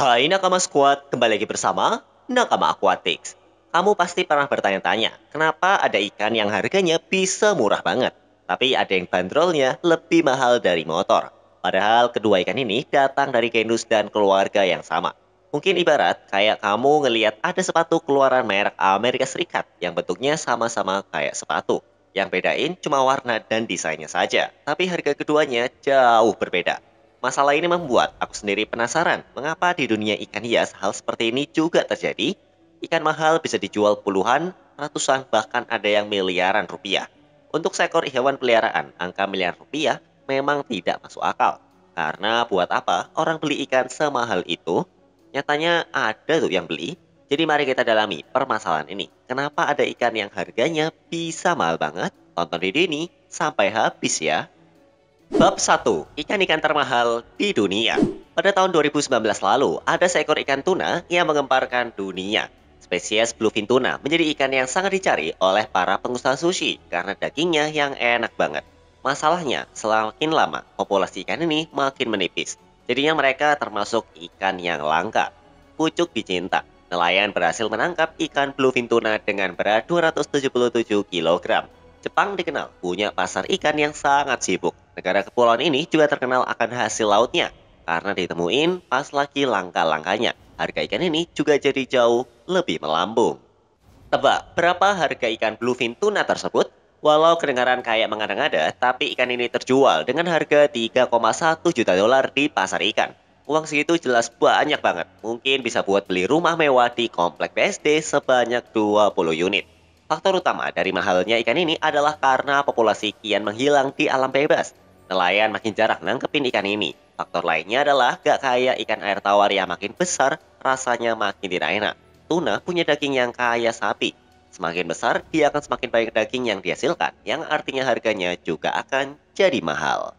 Hai Nakama Squad, kembali lagi bersama Nakama Aquatics. Kamu pasti pernah bertanya-tanya, kenapa ada ikan yang harganya bisa murah banget, tapi ada yang bandrolnya lebih mahal dari motor. Padahal kedua ikan ini datang dari genus dan keluarga yang sama. Mungkin ibarat kayak kamu ngelihat ada sepatu keluaran merek Amerika Serikat yang bentuknya sama-sama kayak sepatu. Yang bedain cuma warna dan desainnya saja, tapi harga keduanya jauh berbeda. Masalah ini membuat aku sendiri penasaran mengapa di dunia ikan hias hal seperti ini juga terjadi. Ikan mahal bisa dijual puluhan, ratusan, bahkan ada yang miliaran rupiah. Untuk seekor hewan peliharaan, angka miliar rupiah memang tidak masuk akal. Karena buat apa orang beli ikan semahal itu? Nyatanya ada tuh yang beli. Jadi mari kita dalami permasalahan ini. Kenapa ada ikan yang harganya bisa mahal banget? Tonton video ini sampai habis ya. Bab 1. Ikan-ikan termahal di dunia. Pada tahun 2019 lalu, ada seekor ikan tuna yang mengemparkan dunia. Spesies bluefin tuna menjadi ikan yang sangat dicari oleh para pengusaha sushi karena dagingnya yang enak banget. Masalahnya, semakin lama, populasi ikan ini makin menipis. Jadinya mereka termasuk ikan yang langka. Pucuk dicinta. Nelayan berhasil menangkap ikan bluefin tuna dengan berat 277 kilogram. Jepang dikenal punya pasar ikan yang sangat sibuk. Negara kepulauan ini juga terkenal akan hasil lautnya. Karena ditemuin pas lagi langka-langkanya. Harga ikan ini juga jadi jauh lebih melambung. Tebak, berapa harga ikan bluefin tuna tersebut? Walau kedengaran kayak mengada-ngada, tapi ikan ini terjual dengan harga 3,1 juta dolar di pasar ikan. Uang segitu jelas banyak banget. Mungkin bisa buat beli rumah mewah di komplek BSD sebanyak 20 unit. Faktor utama dari mahalnya ikan ini adalah karena populasi kian menghilang di alam bebas. Nelayan makin jarang nangkepin ikan ini. Faktor lainnya adalah gak kayak ikan air tawar yang makin besar, rasanya makin tidak enak. Tuna punya daging yang kaya sapi. Semakin besar, dia akan semakin banyak daging yang dihasilkan, yang artinya harganya juga akan jadi mahal.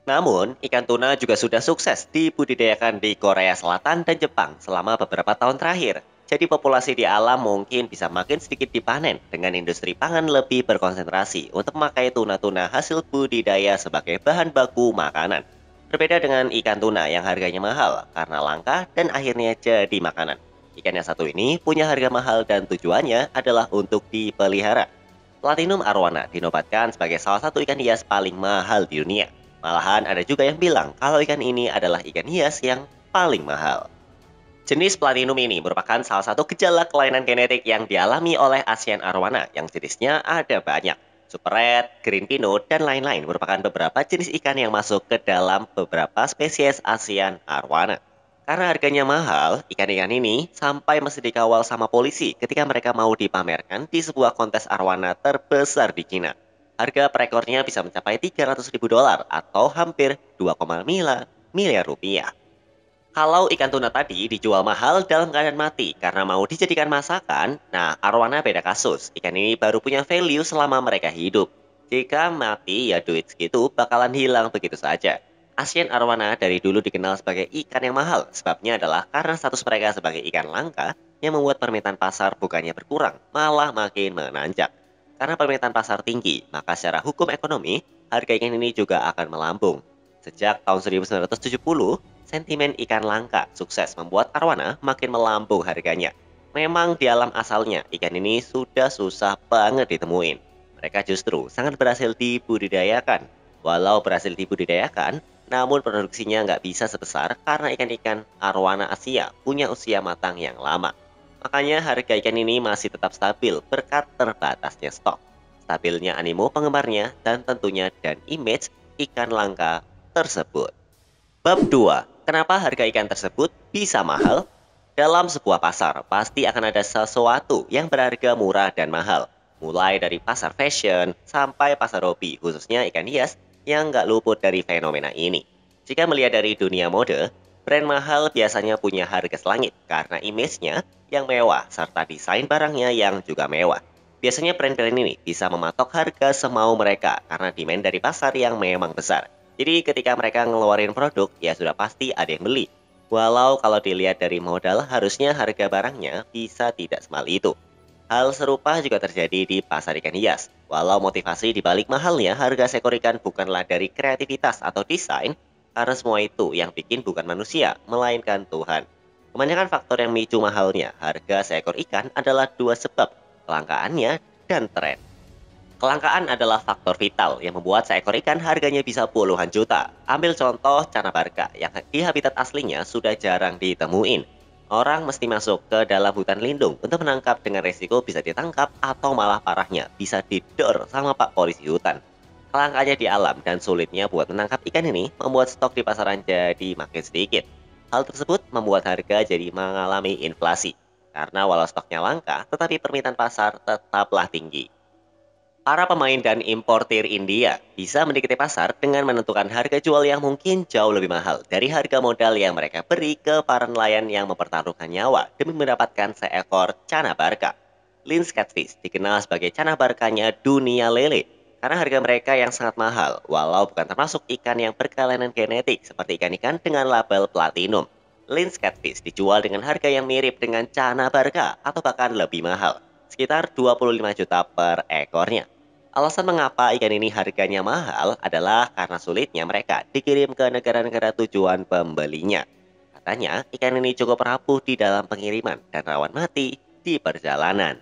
Namun, ikan tuna juga sudah sukses dibudidayakan di Korea Selatan dan Jepang selama beberapa tahun terakhir. Jadi populasi di alam mungkin bisa makin sedikit dipanen dengan industri pangan lebih berkonsentrasi untuk memakai tuna-tuna hasil budidaya sebagai bahan baku makanan. Berbeda dengan ikan tuna yang harganya mahal karena langka dan akhirnya jadi makanan. Ikan yang satu ini punya harga mahal dan tujuannya adalah untuk dipelihara. Platinum arwana dinobatkan sebagai salah satu ikan hias paling mahal di dunia. Malahan ada juga yang bilang kalau ikan ini adalah ikan hias yang paling mahal. Jenis platinum ini merupakan salah satu gejala kelainan genetik yang dialami oleh Asian arowana yang jenisnya ada banyak. Super red, green pinot, dan lain-lain merupakan beberapa jenis ikan yang masuk ke dalam beberapa spesies Asian arowana. Karena harganya mahal, ikan-ikan ini sampai mesti dikawal sama polisi ketika mereka mau dipamerkan di sebuah kontes arwana terbesar di Cina. Harga per ekornya bisa mencapai 300 ribu dolar atau hampir 2,9 miliar rupiah. Kalau ikan tuna tadi dijual mahal dalam keadaan mati karena mau dijadikan masakan, nah arwana beda kasus. Ikan ini baru punya value selama mereka hidup. Jika mati, ya duit segitu bakalan hilang begitu saja. Asian arwana dari dulu dikenal sebagai ikan yang mahal. Sebabnya adalah karena status mereka sebagai ikan langka yang membuat permintaan pasar bukannya berkurang, malah makin menanjak. Karena permintaan pasar tinggi, maka secara hukum ekonomi, harga ikan ini juga akan melambung. Sejak tahun 1970, sentimen ikan langka sukses membuat arwana makin melambung harganya. Memang di alam asalnya, ikan ini sudah susah banget ditemuin. Mereka justru sangat berhasil dibudidayakan. Walau berhasil dibudidayakan, namun produksinya nggak bisa sebesar karena ikan-ikan arwana Asia punya usia matang yang lama. Makanya harga ikan ini masih tetap stabil berkat terbatasnya stok. Stabilnya animo penggemarnya dan tentunya dan image ikan langka tersebut. Bab 2. Kenapa harga ikan tersebut bisa mahal? Dalam sebuah pasar, pasti akan ada sesuatu yang berharga murah dan mahal. Mulai dari pasar fashion sampai pasar hobi, khususnya ikan hias yang nggak luput dari fenomena ini. Jika melihat dari dunia mode, brand mahal biasanya punya harga selangit karena image-nya yang mewah serta desain barangnya yang juga mewah. Biasanya brand-brand ini bisa mematok harga semau mereka karena demand dari pasar yang memang besar. Jadi ketika mereka ngeluarin produk, ya sudah pasti ada yang beli. Walau kalau dilihat dari modal, harusnya harga barangnya bisa tidak semahal itu. Hal serupa juga terjadi di pasar ikan hias. Walau motivasi di balik mahalnya harga seekor ikan bukanlah dari kreativitas atau desain, karena semua itu yang bikin bukan manusia, melainkan Tuhan. Kebanyakan faktor yang memicu mahalnya harga seekor ikan adalah dua sebab, kelangkaannya dan tren. Kelangkaan adalah faktor vital yang membuat seekor ikan harganya bisa puluhan juta. Ambil contoh canabarka yang di habitat aslinya sudah jarang ditemuin. Orang mesti masuk ke dalam hutan lindung untuk menangkap dengan resiko bisa ditangkap atau malah parahnya bisa didor sama Pak Polisi hutan. Kelangkaannya di alam dan sulitnya buat menangkap ikan ini membuat stok di pasaran jadi makin sedikit. Hal tersebut membuat harga jadi mengalami inflasi. Karena walau stoknya langka, tetapi permintaan pasar tetaplah tinggi. Para pemain dan importir India bisa mendekati pasar dengan menentukan harga jual yang mungkin jauh lebih mahal dari harga modal yang mereka beri ke para nelayan yang mempertaruhkan nyawa demi mendapatkan seekor canabarka. Lynx Catfish dikenal sebagai canabarkanya dunia lele karena harga mereka yang sangat mahal, walau bukan termasuk ikan yang berkelainan genetik seperti ikan-ikan dengan label platinum. Lynx Catfish dijual dengan harga yang mirip dengan canabarka atau bahkan lebih mahal, sekitar 25 juta per ekornya. Alasan mengapa ikan ini harganya mahal adalah karena sulitnya mereka dikirim ke negara-negara tujuan pembelinya. Katanya, ikan ini cukup rapuh di dalam pengiriman dan rawan mati di perjalanan.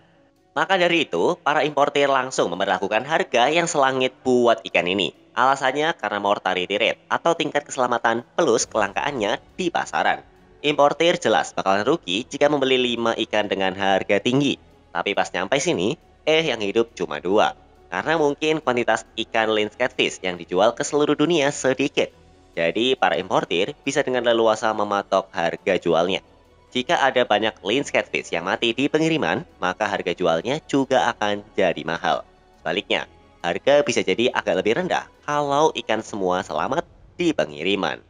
Maka dari itu, para importir langsung memperlakukan harga yang selangit buat ikan ini. Alasannya karena mortality rate atau tingkat keselamatan plus kelangkaannya di pasaran. Importir jelas bakalan rugi jika membeli 5 ikan dengan harga tinggi. Tapi pas nyampe sini, yang hidup cuma 2. Karena mungkin kuantitas ikan lynx catfish yang dijual ke seluruh dunia sedikit. Jadi para importir bisa dengan leluasa mematok harga jualnya. Jika ada banyak lynx catfish yang mati di pengiriman, maka harga jualnya juga akan jadi mahal. Sebaliknya, harga bisa jadi agak lebih rendah kalau ikan semua selamat di pengiriman.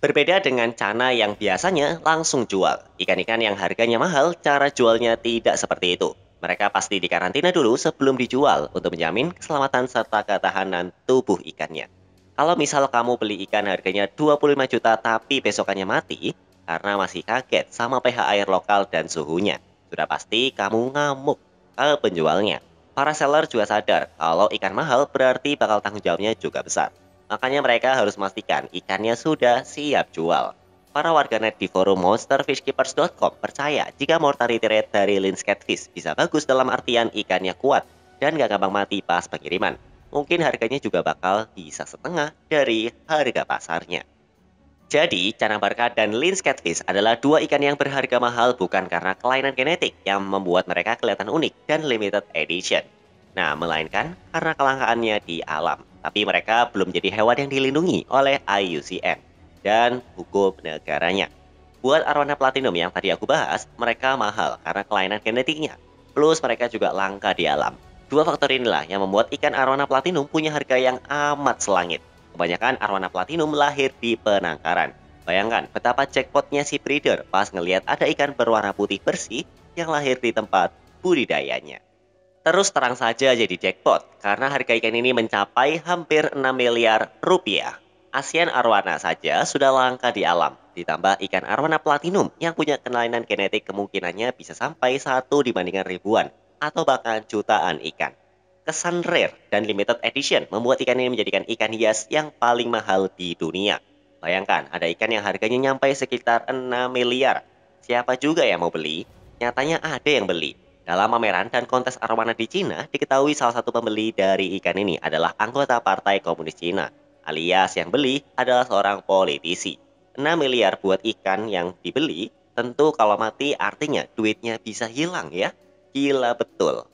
Berbeda dengan cana yang biasanya langsung jual. Ikan-ikan yang harganya mahal, cara jualnya tidak seperti itu. Mereka pasti dikarantina dulu sebelum dijual untuk menjamin keselamatan serta ketahanan tubuh ikannya. Kalau misal kamu beli ikan harganya 25 juta tapi besokannya mati, karena masih kaget sama pH air lokal dan suhunya, sudah pasti kamu ngamuk ke penjualnya. Para seller juga sadar kalau ikan mahal berarti bakal tanggung jawabnya juga besar. Makanya mereka harus memastikan ikannya sudah siap jual. Para warganet di forum monsterfishkeepers.com percaya jika mortality rate dari lynx catfish bisa bagus dalam artian ikannya kuat dan gak gampang mati pas pengiriman. Mungkin harganya juga bakal bisa setengah dari harga pasarnya. Jadi, canabarka dan lynx catfish adalah dua ikan yang berharga mahal bukan karena kelainan genetik yang membuat mereka kelihatan unik dan limited edition. Nah, melainkan karena kelangkaannya di alam. Tapi mereka belum jadi hewan yang dilindungi oleh IUCN dan hukum negaranya. Buat arwana platinum yang tadi aku bahas, mereka mahal karena kelainan genetiknya. Plus mereka juga langka di alam. Dua faktor inilah yang membuat ikan arwana platinum punya harga yang amat selangit. Kebanyakan arwana platinum lahir di penangkaran. Bayangkan betapa jackpotnya si breeder pas ngelihat ada ikan berwarna putih bersih yang lahir di tempat budidayanya. Terus terang saja jadi jackpot karena harga ikan ini mencapai hampir 6 miliar rupiah. Asian arwana saja sudah langka di alam. Ditambah ikan arwana platinum yang punya kelainan genetik kemungkinannya bisa sampai 1 dibandingkan ribuan atau bahkan jutaan ikan. Kesan rare dan limited edition membuat ikan ini menjadikan ikan hias yang paling mahal di dunia. Bayangkan ada ikan yang harganya nyampe sekitar 6 miliar. Siapa juga yang mau beli? Nyatanya ada yang beli. Dalam pameran dan kontes arwana di Cina, diketahui salah satu pembeli dari ikan ini adalah anggota Partai Komunis Cina, alias yang beli adalah seorang politisi. 6 miliar buat ikan yang dibeli, tentu kalau mati artinya duitnya bisa hilang ya. Gila betul.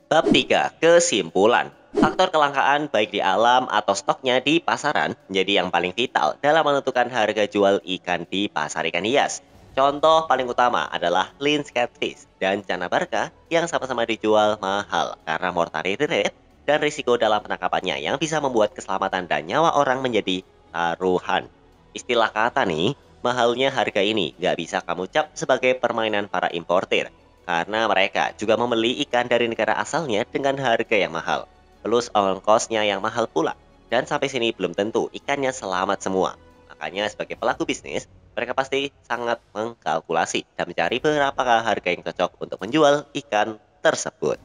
Bab 3. Kesimpulan. Faktor kelangkaan baik di alam atau stoknya di pasaran menjadi yang paling vital dalam menentukan harga jual ikan di pasar ikan hias. Contoh paling utama adalah lynx catfish dan canabarka yang sama-sama dijual mahal karena mortality rate dan risiko dalam penangkapannya yang bisa membuat keselamatan dan nyawa orang menjadi taruhan. Istilah kata nih, mahalnya harga ini gak bisa kamu cap sebagai permainan para importir karena mereka juga membeli ikan dari negara asalnya dengan harga yang mahal. Plus ongkosnya yang mahal pula. Dan sampai sini belum tentu ikannya selamat semua. Makanya sebagai pelaku bisnis, mereka pasti sangat mengkalkulasi dan mencari berapakah harga yang cocok untuk menjual ikan tersebut.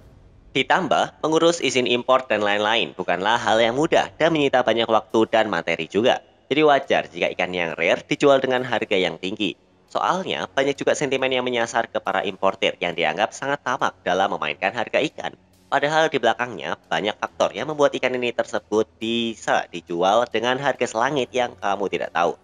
Ditambah, mengurus izin impor dan lain-lain bukanlah hal yang mudah dan menyita banyak waktu dan materi juga. Jadi wajar jika ikan yang rare dijual dengan harga yang tinggi. Soalnya, banyak juga sentimen yang menyasar ke para importir yang dianggap sangat tamak dalam memainkan harga ikan. Padahal di belakangnya, banyak faktor yang membuat ikan ini tersebut bisa dijual dengan harga selangit yang kamu tidak tahu.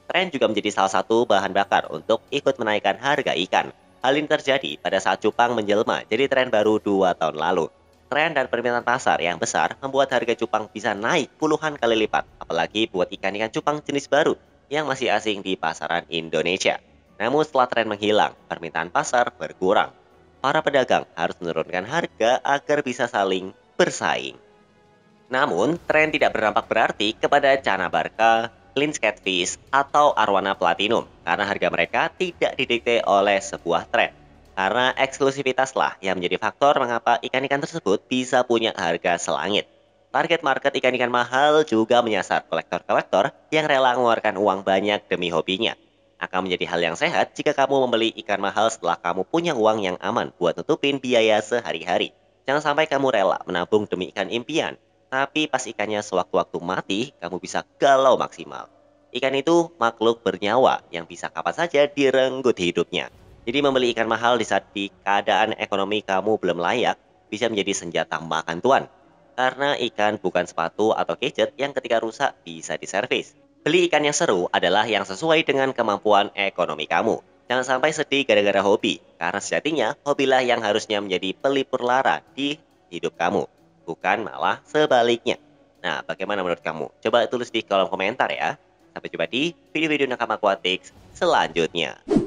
Tren juga menjadi salah satu bahan bakar untuk ikut menaikkan harga ikan. Hal ini terjadi pada saat cupang menjelma jadi tren baru 2 tahun lalu. Tren dan permintaan pasar yang besar membuat harga cupang bisa naik puluhan kali lipat, apalagi buat ikan-ikan cupang jenis baru yang masih asing di pasaran Indonesia. Namun setelah tren menghilang, permintaan pasar berkurang. Para pedagang harus menurunkan harga agar bisa saling bersaing. Namun, tren tidak berdampak berarti kepada Cana Barca, Lynx Catfish, atau Arwana Platinum karena harga mereka tidak didikte oleh sebuah tren. Karena eksklusivitaslah yang menjadi faktor mengapa ikan-ikan tersebut bisa punya harga selangit. Target market ikan-ikan mahal juga menyasar kolektor-kolektor yang rela mengeluarkan uang banyak demi hobinya. Akan menjadi hal yang sehat jika kamu membeli ikan mahal setelah kamu punya uang yang aman buat nutupin biaya sehari-hari. Jangan sampai kamu rela menabung demi ikan impian tapi pas ikannya sewaktu-waktu mati, kamu bisa galau maksimal. Ikan itu makhluk bernyawa yang bisa kapan saja direnggut hidupnya. Jadi membeli ikan mahal di saat di keadaan ekonomi kamu belum layak bisa menjadi senjata makan tuan. Karena ikan bukan sepatu atau gadget yang ketika rusak bisa diservis. Beli ikan yang seru adalah yang sesuai dengan kemampuan ekonomi kamu. Jangan sampai sedih gara-gara hobi, karena sejatinya hobilah yang harusnya menjadi pelipur lara di hidup kamu bukan malah sebaliknya. Nah, bagaimana menurut kamu? Coba tulis di kolom komentar ya. Sampai jumpa di video-video Nakama Aquatics selanjutnya.